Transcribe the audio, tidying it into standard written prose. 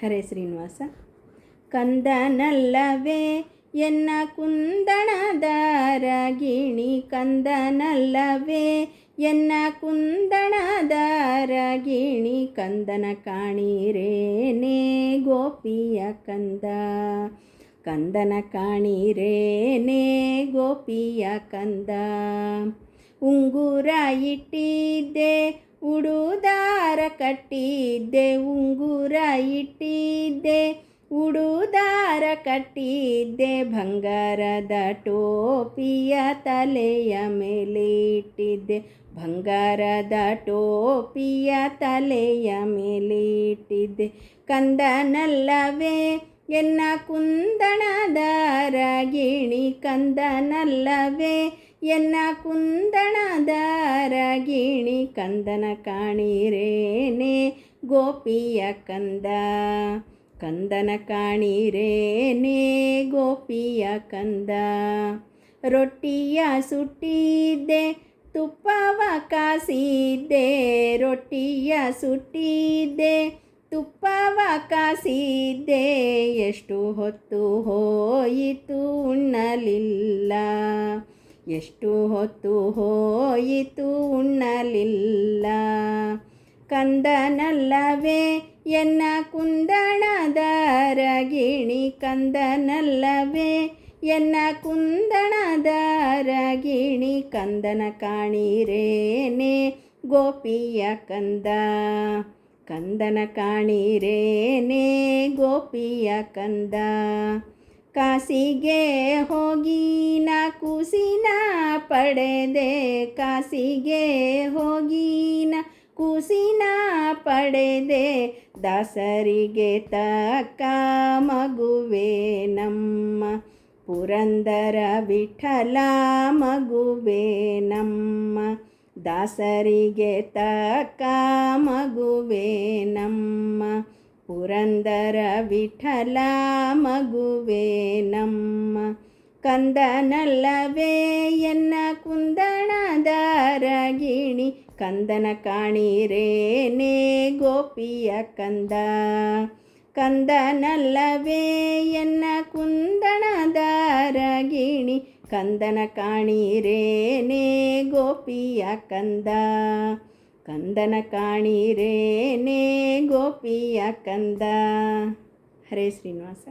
ಹರೇ ಶ್ರೀನಿವಾಸ. ಕಂದನಲ್ಲವೇ ಎನ್ನ ಕುಂದಣದ ರಾಗಿಣಿ, ಕಂದನಲ್ಲವೇ ಎನ್ನ ಕುಂದಣದ ರಾಗಿಣಿ, ಕಂದನ ಕಾಣಿರೇನೇ ಗೋಪಿಯ ಕಂದ, ಕಂದನ ಕಾಣಿರೇನೇ ಗೋಪಿಯ ಕಂದ. ಉಂಗುರ ಇಟ್ಟಿದ್ದೆ ಉಡುದಾರ ಕಟ್ಟಿದ್ದೆ, ಉಂಗುರ ಇಟ್ಟಿದ್ದೆ ಉಡುದಾರ ಕಟ್ಟಿದ್ದೆ, ಬಂಗಾರದ ಟೋಪಿಯ ತಲೆಯ ಮೇಲೆ ಇಟ್ಟಿದ್ದೆ, ಬಂಗಾರದ ಟೋಪಿಯ ತಲೆಯ ಮೇಲೆ ಇಟ್ಟಿದ್ದೆ. ಕಂದನಲ್ಲವೇ ಎನ್ನ ಕುಂದಣದ ರಾಗಿಣಿ, ಕಂದನಲ್ಲವೇ ಎನ್ನ ಕುಂದಣದ ರಾಗಿಣಿ, ಕಂದನ ಕಾಣಿರೇನೇ ಗೋಪಿಯ ಕಂದ, ಕಂದನ ಕಾಣಿರೇನೇ ಗೋಪಿಯ ಕಂದ. ರೊಟ್ಟಿಯ ಸುಟ್ಟಿದ್ದೆ ತುಪ್ಪವ ಕಾಸಿದ್ದೆ, ರೊಟ್ಟಿಯ ಸುಟ್ಟಿದ್ದೆ ತುಪ್ಪವ ಕಾಸಿದ್ದೆ, ಎಷ್ಟು ಹೊತ್ತು ಹೋಯಿತು ಉಣ್ಣಲಿಲ್ಲ, ಎಷ್ಟು ಹೊತ್ತು ಹೋಯಿತು ಉಣ್ಣಲಿಲ್ಲ. ಕಂದನಲ್ಲವೇ ಎನ್ನ ಕುಂದಣದ ರಾಗಿಣಿ, ಕಂದನಲ್ಲವೇ ಎನ್ನ ಕುಂದಣದ ರಾಗಿಣಿ, ಕಂದನ ಕಾಣಿರೇನೇ ಗೋಪಿಯ ಕಂದ, ಕಂದನ ಕಾಣಿರೇನೇ ಗೋಪಿಯ ಕಂದ. ಕಾಸಿಗೆ ಹೋಗಿ ನಾ ಕೂಸಿನ ಪಡೆದೆ, ಕಾಸಿಗೆ ಹೋಗಿ ನಾ ಕೂಸಿನ ಪಡೆದೆ, ದಾಸರಿಗೆ ತಕ್ಕ ಮಗುವೆ ನಮ್ಮ ಪುರಂದರ ವಿಠಲ ಮಗುವೆ ನಮ್ಮ, ದಾಸರಿಗೆ ತಕ್ಕ ಮಗುವೆ ನಮ್ಮ ಪುರಂದರ ವಿಠಲ ಮಗುವೆ ನಮ್ಮ. ಕಂದನಲ್ಲವೇ ಎನ್ನ ಕುಂದಣದ ರಾಗಿಣಿ, ಕಂದನ ಕಾಣಿರೇನೇ ಗೋಪಿಯ ಕಂದ, ಕಂದನಲ್ಲವೇ ಎನ್ನ ಕುಂದಣದ ರಾಗಿಣಿ, ಕಂದನ ಕಾಣಿರೇನೇ ಗೋಪಿಯ ಕಂದ, ಕಂದನ ಕಾಣಿರೇನೇ ಗೋಪಿಯ ಕಂದ. ಹರೇ ಶ್ರೀನಿವಾಸ.